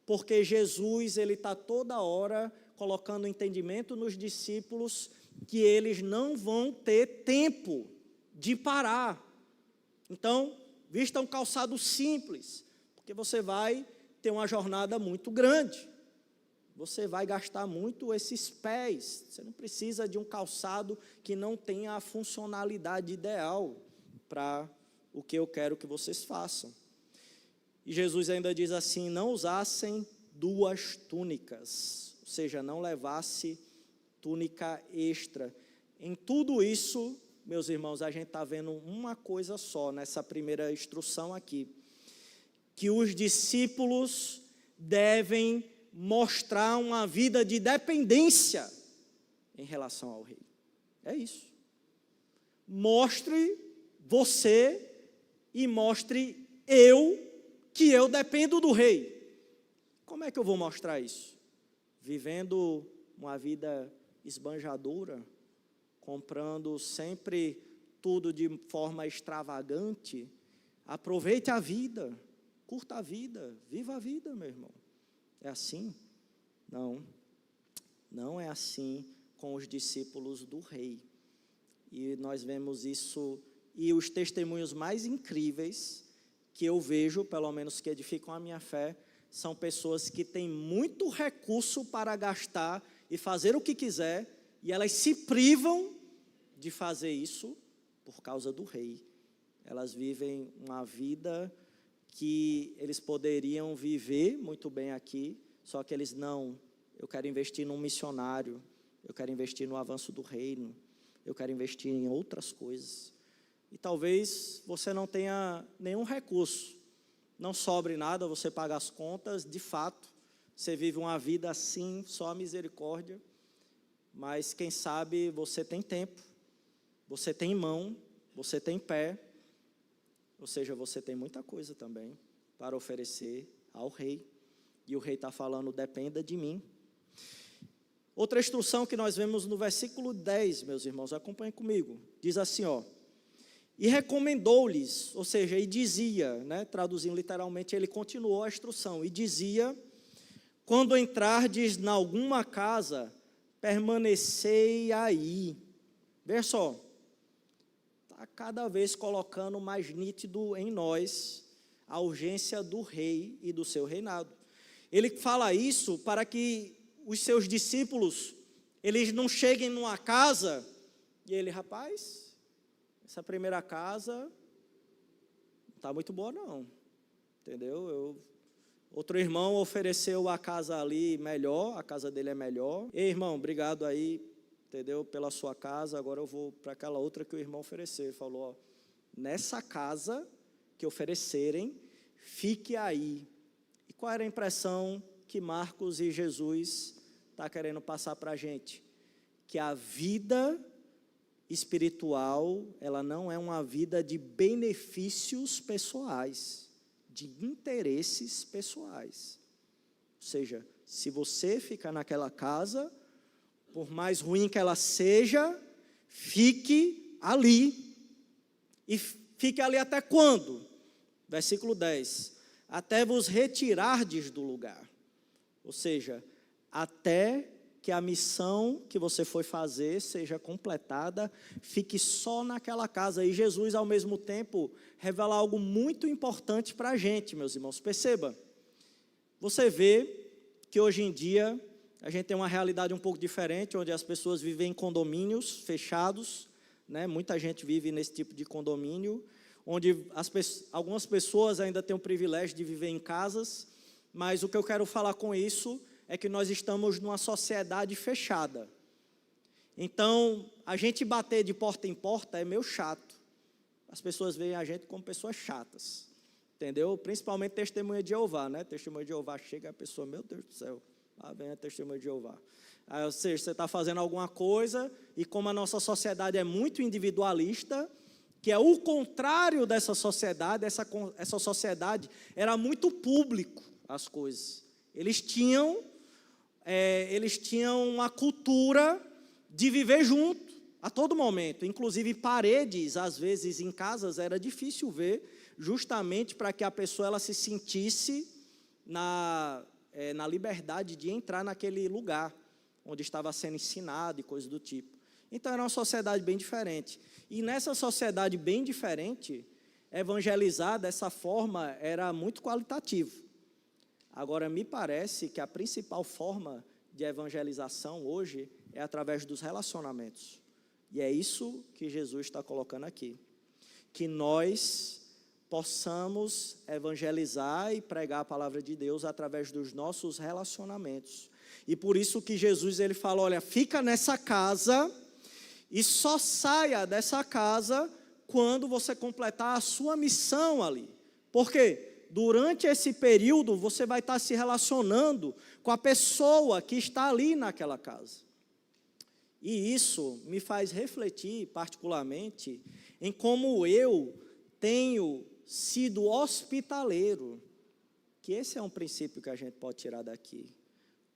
porque Jesus, ele está toda hora colocando entendimento nos discípulos que eles não vão ter tempo de parar. Então, vista um calçado simples, porque você vai ter uma jornada muito grande. Você vai gastar muito esses pés. Você não precisa de um calçado que não tenha a funcionalidade ideal para o que eu quero que vocês façam. E Jesus ainda diz assim, não usassem 2 túnicas, ou seja, não levasse túnica extra. Em tudo isso, meus irmãos, a gente está vendo uma coisa só nessa primeira instrução aqui, que os discípulos devem mostrar uma vida de dependência em relação ao rei. É isso. Mostre você e mostre que eu dependo do rei. Como é que eu vou mostrar isso? Vivendo uma vida esbanjadora, comprando sempre tudo de forma extravagante. Aproveite a vida, curta a vida, viva a vida, meu irmão. É assim? Não, não é assim com os discípulos do rei. E nós vemos isso, e os testemunhos mais incríveis que eu vejo, pelo menos que edificam a minha fé, são pessoas que têm muito recurso para gastar e fazer o que quiser, e elas se privam de fazer isso por causa do rei. Elas vivem uma vida que eles poderiam viver muito bem aqui, só que eles não. Eu quero investir num missionário, eu quero investir no avanço do reino, eu quero investir em outras coisas. E talvez você não tenha nenhum recurso, não sobre nada, você paga as contas, de fato, você vive uma vida assim, só a misericórdia, mas quem sabe você tem tempo, você tem mão, você tem pé, ou seja, você tem muita coisa também para oferecer ao rei, e o rei está falando, dependa de mim. Outra instrução que nós vemos no versículo 10, meus irmãos, acompanhem comigo, diz assim, ó, e recomendou-lhes, ou seja, e dizia, né, traduzindo literalmente, ele continuou a instrução, e dizia, quando entrardes em alguma casa, permanecei aí. Veja só, está cada vez colocando mais nítido em nós a urgência do rei e do seu reinado. Ele fala isso para que os seus discípulos, eles não cheguem numa casa, e ele, rapaz, essa primeira casa não está muito boa não, entendeu? Outro irmão ofereceu a casa ali melhor, a casa dele é melhor. Ei, irmão, obrigado aí, entendeu, pela sua casa, agora eu vou para aquela outra que o irmão ofereceu. Ele falou, ó, nessa casa que oferecerem, fique aí. E qual era a impressão que Marcos e Jesus está querendo passar para a gente? Que a vida espiritual, ela não é uma vida de benefícios pessoais, de interesses pessoais. Ou seja, se você ficar naquela casa, por mais ruim que ela seja, fique ali. E fique ali até quando? Versículo 10. Até vos retirardes do lugar. Ou seja, até que a missão que você foi fazer seja completada, fique só naquela casa. E Jesus, ao mesmo tempo, revela algo muito importante para a gente, meus irmãos. Perceba, você vê que hoje em dia, a gente tem uma realidade um pouco diferente, onde as pessoas vivem em condomínios fechados, né? Muita gente vive nesse tipo de condomínio, onde algumas pessoas ainda têm o privilégio de viver em casas, mas o que eu quero falar com isso é que nós estamos numa sociedade fechada. Então, a gente bater de porta em porta é meio chato. As pessoas veem a gente como pessoas chatas, entendeu? Principalmente testemunha de Jeová, né? Testemunha de Jeová chega, a pessoa, meu Deus do céu, lá vem a testemunha de Jeová. Aí, ou seja, você está fazendo alguma coisa, e como a nossa sociedade é muito individualista, que é o contrário dessa sociedade, essa sociedade era muito público as coisas. Eles tinham uma cultura de viver junto, a todo momento. Inclusive paredes, às vezes em casas, era difícil ver, justamente para que a pessoa ela se sentisse na liberdade de entrar naquele lugar, onde estava sendo ensinado e coisas do tipo. Então era uma sociedade bem diferente. E nessa sociedade bem diferente, evangelizar dessa forma era muito qualitativo. Agora, me parece que a principal forma de evangelização hoje é através dos relacionamentos. E é isso que Jesus está colocando aqui. Que nós possamos evangelizar e pregar a palavra de Deus através dos nossos relacionamentos. E por isso que Jesus ele fala, olha, fica nessa casa e só saia dessa casa quando você completar a sua missão ali. Por quê? Durante esse período, você vai estar se relacionando com a pessoa que está ali naquela casa. E isso me faz refletir, particularmente, em como eu tenho sido hospitaleiro. Que esse é um princípio que a gente pode tirar daqui.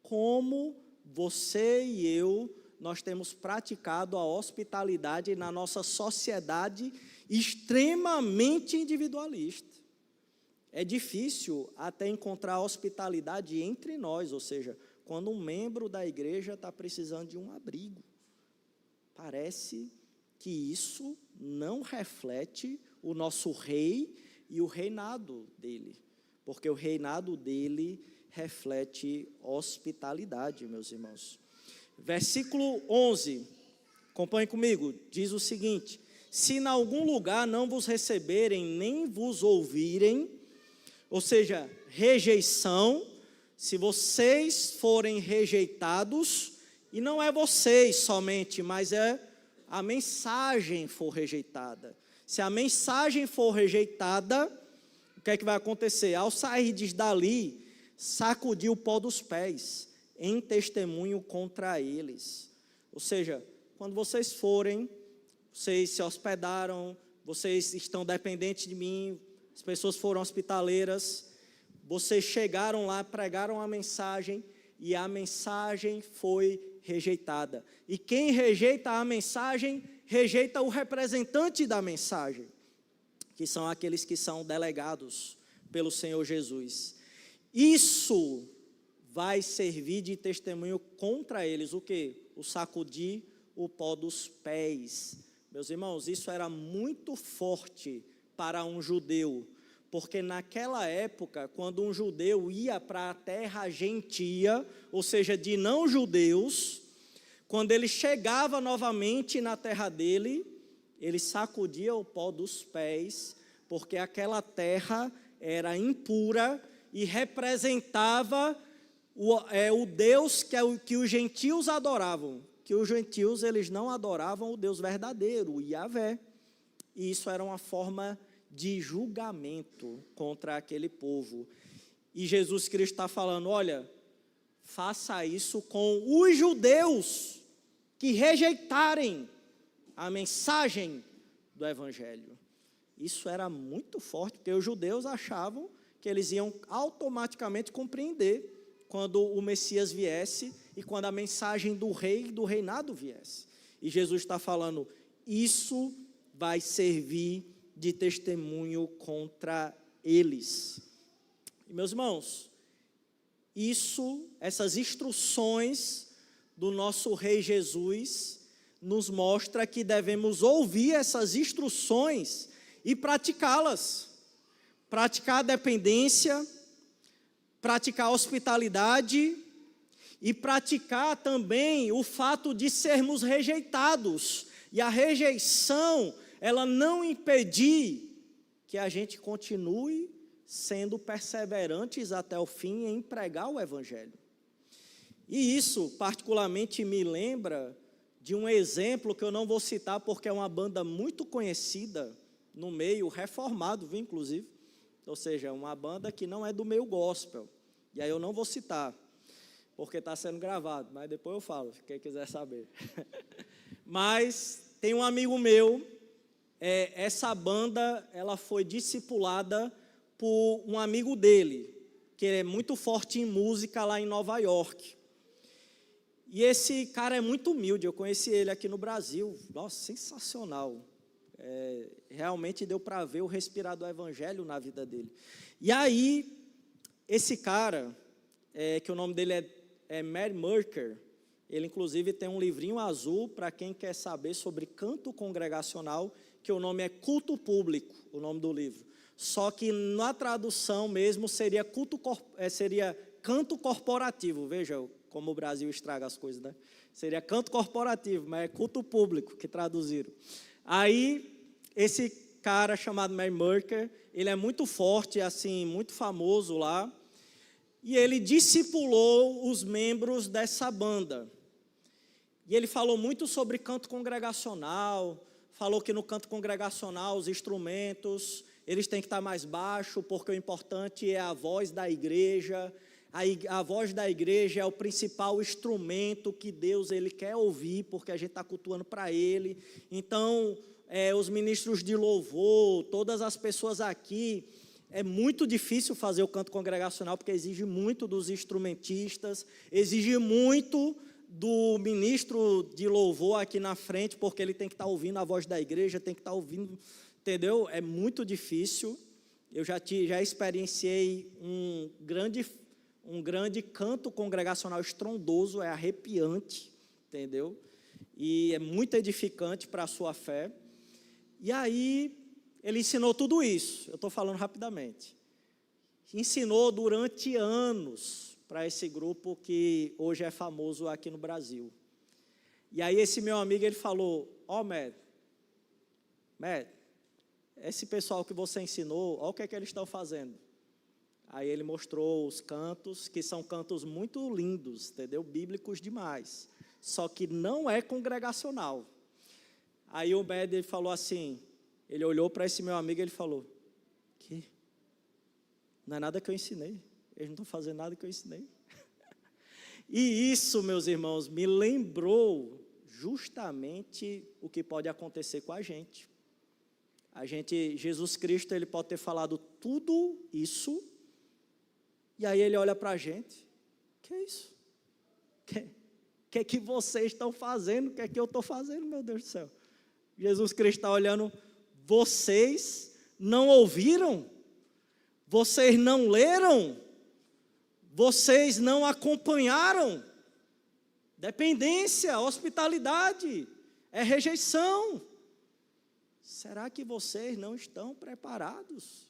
Como você e eu, nós temos praticado a hospitalidade na nossa sociedade extremamente individualista. É difícil até encontrar hospitalidade entre nós, ou seja, quando um membro da igreja está precisando de um abrigo. Parece que isso não reflete o nosso rei e o reinado dele, porque o reinado dele reflete hospitalidade, meus irmãos. Versículo 11, acompanhe comigo, diz o seguinte: se em algum lugar não vos receberem, nem vos ouvirem, ou seja, rejeição, se vocês forem rejeitados, e não é vocês somente, mas é a mensagem for rejeitada. Se a mensagem for rejeitada, o que é que vai acontecer? Ao sair dali, sacudiu o pó dos pés, em testemunho contra eles. Ou seja, quando vocês forem, vocês se hospedaram, vocês estão dependentes de mim, as pessoas foram hospitaleiras, vocês chegaram lá, pregaram a mensagem, e a mensagem foi rejeitada. E quem rejeita a mensagem, rejeita o representante da mensagem, que são aqueles que são delegados pelo Senhor Jesus. Isso vai servir de testemunho contra eles. O quê? O sacudir o pó dos pés. Meus irmãos, isso era muito forte para um judeu, porque naquela época, quando um judeu ia para a terra gentia, ou seja, de não judeus, quando ele chegava novamente na terra dele, ele sacudia o pó dos pés, porque aquela terra era impura e representava o Deus que os gentios adoravam, que os gentios eles não adoravam o Deus verdadeiro, o Yahvé. E isso era uma forma de julgamento contra aquele povo. E Jesus Cristo está falando, olha, faça isso com os judeus que rejeitarem a mensagem do Evangelho. Isso era muito forte, porque os judeus achavam que eles iam automaticamente compreender quando o Messias viesse e quando a mensagem do rei e do reinado viesse. E Jesus está falando, isso vai servir de testemunho contra eles. E, meus irmãos, essas instruções do nosso Rei Jesus nos mostra que devemos ouvir essas instruções e praticá-las. Praticar a dependência, praticar a hospitalidade e praticar também o fato de sermos rejeitados. E a rejeição, ela não impedir que a gente continue sendo perseverantes até o fim em pregar o Evangelho. E isso particularmente me lembra de um exemplo que eu não vou citar porque é uma banda muito conhecida no meio reformado, viu, inclusive. Ou seja, uma banda que não é do meio gospel. E aí eu não vou citar, porque está sendo gravado, mas depois eu falo, quem quiser saber. Mas tem um amigo meu, essa banda ela foi discipulada por um amigo dele, que é muito forte em música lá em Nova York. E esse cara é muito humilde, eu conheci ele aqui no Brasil, nossa, sensacional. Realmente deu para ver o respirar do Evangelho na vida dele. E aí, esse cara, que o nome dele é Mary Merker, ele inclusive tem um livrinho azul para quem quer saber sobre canto congregacional, que o nome é Culto Público, o nome do livro. Só que na tradução mesmo seria canto corporativo, veja como o Brasil estraga as coisas, né? Seria canto corporativo, mas é culto público que traduziram. Aí, esse cara chamado Mary Merker, ele é muito forte, assim, muito famoso lá, e ele discipulou os membros dessa banda. E ele falou muito sobre canto congregacional, falou que no canto congregacional os instrumentos, eles têm que estar mais baixo, porque o importante é a voz da igreja. A voz da igreja é o principal instrumento que Deus ele quer ouvir, porque a gente está cultuando para Ele. Então, os ministros de louvor, todas as pessoas aqui, é muito difícil fazer o canto congregacional, porque exige muito dos instrumentistas, exige muito do ministro de louvor aqui na frente, porque ele tem que estar ouvindo a voz da igreja, tem que estar ouvindo, entendeu? É muito difícil. Eu já experienciei um grande canto congregacional estrondoso, é arrepiante, entendeu? E é muito edificante para a sua fé. E aí, ele ensinou tudo isso. Eu estou falando rapidamente. Ensinou durante anos para esse grupo que hoje é famoso aqui no Brasil. E aí esse meu amigo, ele falou, Matt, esse pessoal que você ensinou, olha o que é que eles estão fazendo. Aí ele mostrou os cantos, que são cantos muito lindos, entendeu? Bíblicos demais. Só que não é congregacional. Aí o Matt, ele falou assim, ele olhou para esse meu amigo e ele falou, que? Não é nada que eu ensinei. Eles não estão fazendo nada que eu ensinei. E isso, meus irmãos, me lembrou justamente o que pode acontecer com a gente. Jesus Cristo, ele pode ter falado tudo isso, e aí ele olha para a gente, que é isso? Que é que vocês estão fazendo? O que é que eu estou fazendo, meu Deus do céu? Jesus Cristo está olhando, vocês não ouviram? Vocês não leram? Vocês não acompanharam? Dependência, hospitalidade, é rejeição. Será que vocês não estão preparados?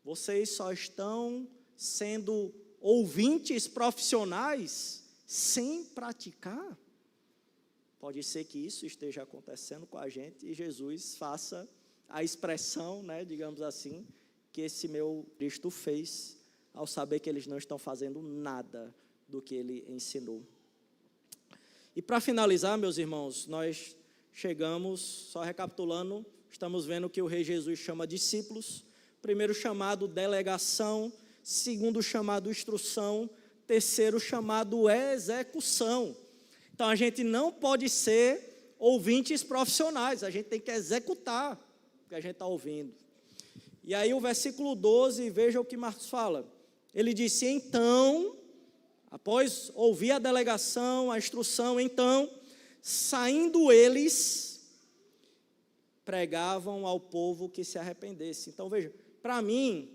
Vocês só estão sendo ouvintes profissionais sem praticar? Pode ser que isso esteja acontecendo com a gente e Jesus faça a expressão, digamos assim, que esse meu Cristo fez ao saber que eles não estão fazendo nada do que ele ensinou. E para finalizar, meus irmãos, nós chegamos, só recapitulando, estamos vendo que o Rei Jesus chama discípulos. Primeiro chamado, delegação. Segundo chamado, instrução. Terceiro chamado, execução. Então, a gente não pode ser ouvintes profissionais, a gente tem que executar o que a gente está ouvindo. E aí o versículo 12, veja o que Marcos fala. Ele disse, então, após ouvir a delegação, a instrução, então, saindo eles, pregavam ao povo que se arrependesse. Então, veja, para mim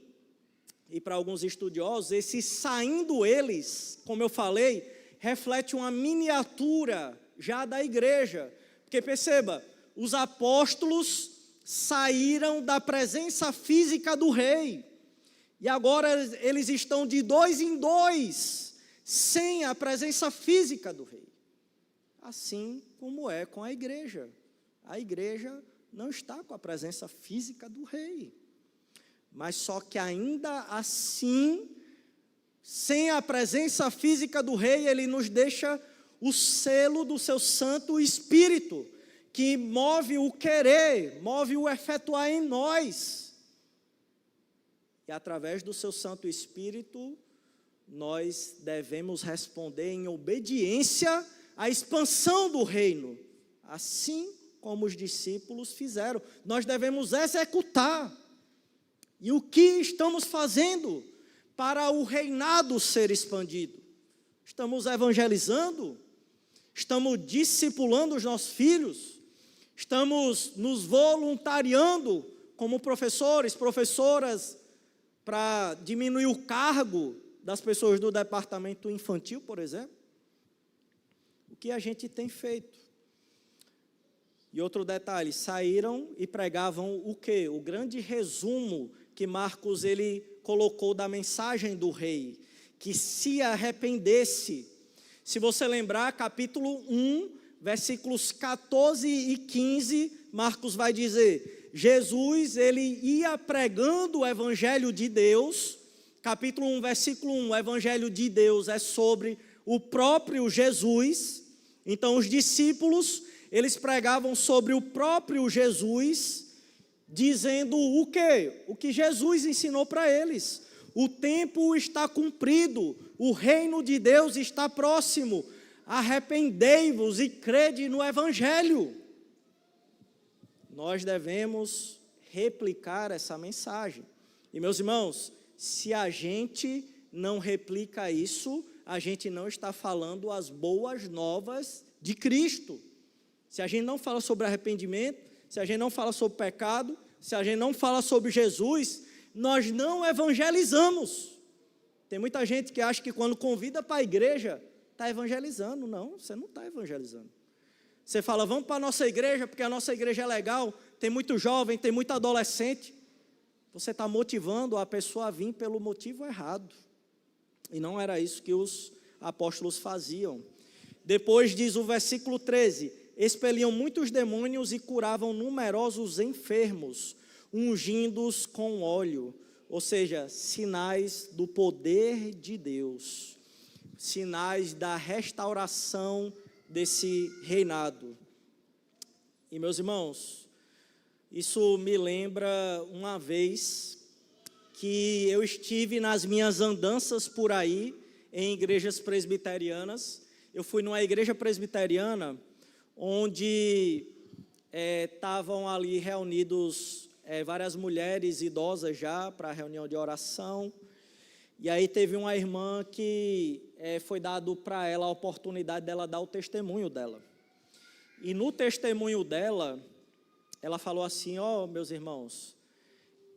e para alguns estudiosos, esse saindo eles, como eu falei, reflete uma miniatura já da igreja. Porque perceba, os apóstolos saíram da presença física do rei. E agora eles estão de 2 em 2, sem a presença física do rei. Assim como é com a igreja. A igreja não está com a presença física do rei. Mas só que ainda assim, sem a presença física do rei, ele nos deixa o selo do seu Santo Espírito, que move o querer, move o efetuar em nós. E através do seu Santo Espírito, nós devemos responder em obediência à expansão do reino, assim como os discípulos fizeram. Nós devemos executar. E o que estamos fazendo para o reinado ser expandido? Estamos evangelizando? Estamos discipulando os nossos filhos? Estamos nos voluntariando como professores, professoras, para diminuir o cargo das pessoas do departamento infantil, por exemplo? O que a gente tem feito? E outro detalhe, saíram e pregavam o quê? O grande resumo que Marcos ele colocou da mensagem do rei, que se arrependesse. Se você lembrar, capítulo 1, versículos 14 e 15, Marcos vai dizer, Jesus ele ia pregando o evangelho de Deus. Capítulo 1, versículo 1, o evangelho de Deus é sobre o próprio Jesus. Então os discípulos, eles pregavam sobre o próprio Jesus, dizendo o quê? O que Jesus ensinou para eles. O tempo está cumprido, o reino de Deus está próximo. Arrependei-vos e crede no evangelho. Nós devemos replicar essa mensagem. E meus irmãos, se a gente não replica isso, a gente não está falando as boas novas de Cristo. Se a gente não fala sobre arrependimento, se a gente não fala sobre pecado, se a gente não fala sobre Jesus, nós não evangelizamos. Tem muita gente que acha que quando convida para a igreja, está evangelizando. Não, você não está evangelizando. Você fala, vamos para a nossa igreja, porque a nossa igreja é legal, tem muito jovem, tem muito adolescente. Você está motivando a pessoa a vir pelo motivo errado. E não era isso que os apóstolos faziam. Depois diz o versículo 13, expeliam muitos demônios e curavam numerosos enfermos, ungindo-os com óleo. Ou seja, sinais do poder de Deus, sinais da restauração desse reinado. E meus irmãos, isso me lembra uma vez que eu estive nas minhas andanças por aí, em igrejas presbiterianas. Eu fui numa igreja presbiteriana, onde estavam ali reunidos várias mulheres idosas já, para a reunião de oração. E aí teve uma irmã que foi dado para ela a oportunidade dela dar o testemunho dela. E no testemunho dela, ela falou assim, meus irmãos,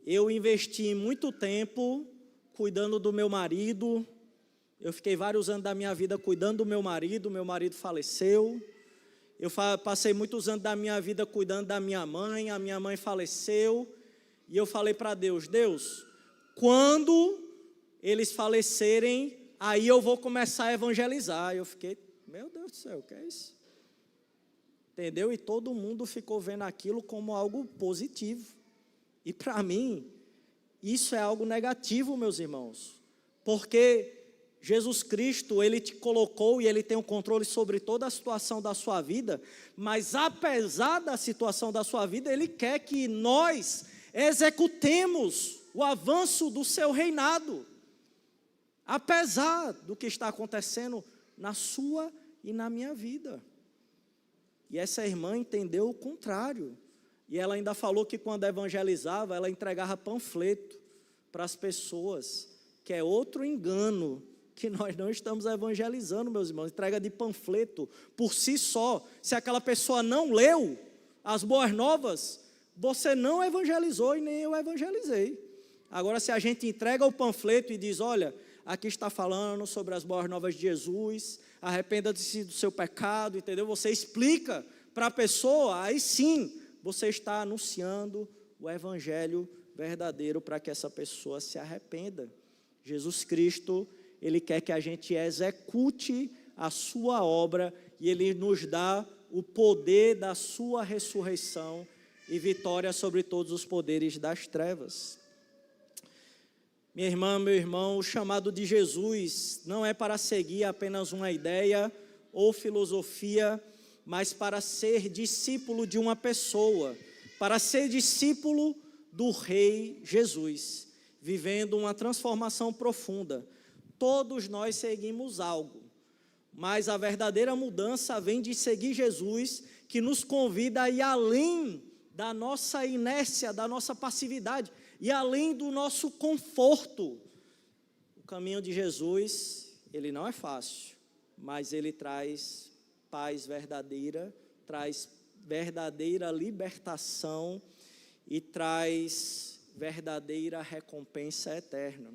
eu investi muito tempo cuidando do meu marido, eu fiquei vários anos da minha vida cuidando do meu marido faleceu, eu passei muitos anos da minha vida cuidando da minha mãe, a minha mãe faleceu, e eu falei para Deus, quando eles falecerem, aí eu vou começar a evangelizar. Eu fiquei, meu Deus do céu, o que é isso? Entendeu? E todo mundo ficou vendo aquilo como algo positivo. E para mim, isso é algo negativo, meus irmãos. Porque Jesus Cristo, Ele te colocou e Ele tem o controle sobre toda a situação da sua vida, mas apesar da situação da sua vida, Ele quer que nós executemos o avanço do seu reinado, apesar do que está acontecendo na sua e na minha vida. E essa irmã entendeu o contrário, e ela ainda falou que quando evangelizava, ela entregava panfleto para as pessoas, que é outro engano, que nós não estamos evangelizando, meus irmãos. Entrega de panfleto por si só, se aquela pessoa não leu as boas novas, você não evangelizou e nem eu evangelizei. Agora, se a gente entrega o panfleto e diz, olha, aqui está falando sobre as boas novas de Jesus, arrependa-se do seu pecado, entendeu? Você explica para a pessoa, aí sim, você está anunciando o evangelho verdadeiro para que essa pessoa se arrependa. Jesus Cristo, Ele quer que a gente execute a sua obra e Ele nos dá o poder da sua ressurreição e vitória sobre todos os poderes das trevas. Minha irmã, meu irmão, o chamado de Jesus não é para seguir apenas uma ideia ou filosofia, mas para ser discípulo de uma pessoa, para ser discípulo do Rei Jesus, vivendo uma transformação profunda. Todos nós seguimos algo, mas a verdadeira mudança vem de seguir Jesus, que nos convida a ir além da nossa inércia, da nossa passividade, e além do nosso conforto. O caminho de Jesus, ele não é fácil, mas ele traz paz verdadeira, traz verdadeira libertação e traz verdadeira recompensa eterna.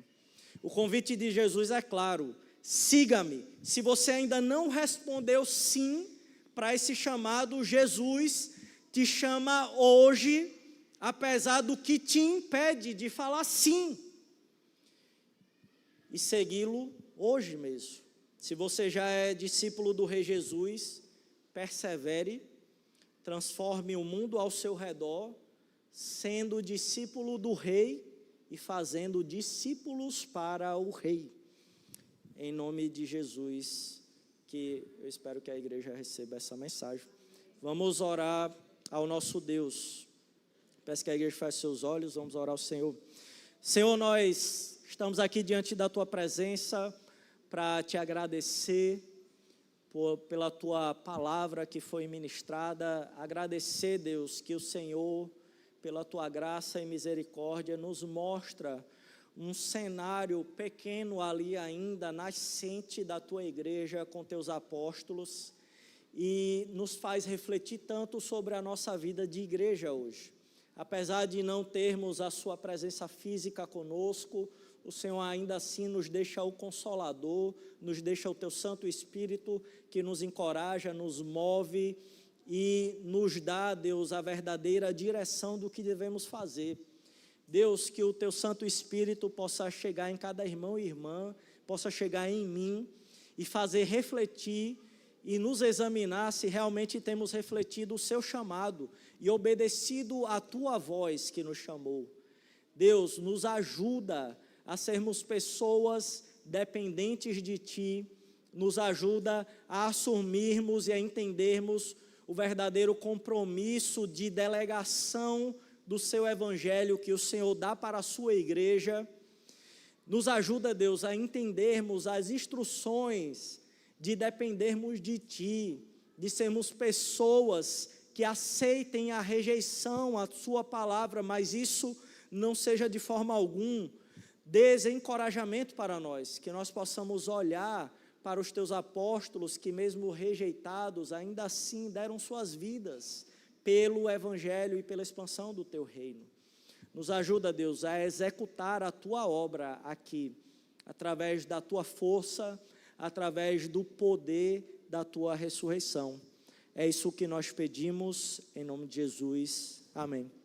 O convite de Jesus é claro, siga-me. Se você ainda não respondeu sim para esse chamado, Jesus te chama hoje, apesar do que te impede de falar sim, e segui-lo hoje mesmo. Se você já é discípulo do Rei Jesus, persevere, transforme o mundo ao seu redor, sendo discípulo do Rei e fazendo discípulos para o Rei. Em nome de Jesus, que eu espero que a igreja receba essa mensagem. Vamos orar ao nosso Deus. Peço que a igreja feche seus olhos, vamos orar ao Senhor. Senhor, nós estamos aqui diante da Tua presença para Te agradecer pela Tua palavra que foi ministrada. Agradecer, Deus, que o Senhor, pela Tua graça e misericórdia, nos mostra um cenário pequeno ali ainda, nascente da Tua igreja com Teus apóstolos, e nos faz refletir tanto sobre a nossa vida de igreja hoje. Apesar de não termos a Sua presença física conosco, o Senhor ainda assim nos deixa o Consolador, nos deixa o Teu Santo Espírito, que nos encoraja, nos move e nos dá, Deus, a verdadeira direção do que devemos fazer. Deus, que o Teu Santo Espírito possa chegar em cada irmão e irmã, possa chegar em mim e fazer refletir e nos examinar se realmente temos refletido o Seu chamado e obedecido a Tua voz que nos chamou. Deus, nos ajuda a sermos pessoas dependentes de Ti, nos ajuda a assumirmos e a entendermos o verdadeiro compromisso de delegação do Seu Evangelho que o Senhor dá para a Sua igreja. Nos ajuda, Deus, a entendermos as instruções de dependermos de Ti, de sermos pessoas que aceitem a rejeição à Sua palavra, mas isso não seja de forma alguma desencorajamento para nós, que nós possamos olhar para os Teus apóstolos que mesmo rejeitados, ainda assim deram suas vidas pelo Evangelho e pela expansão do Teu reino. Nos ajuda, Deus, a executar a Tua obra aqui, através da Tua força, através do poder da Tua ressurreição. É isso que nós pedimos, em nome de Jesus. Amém.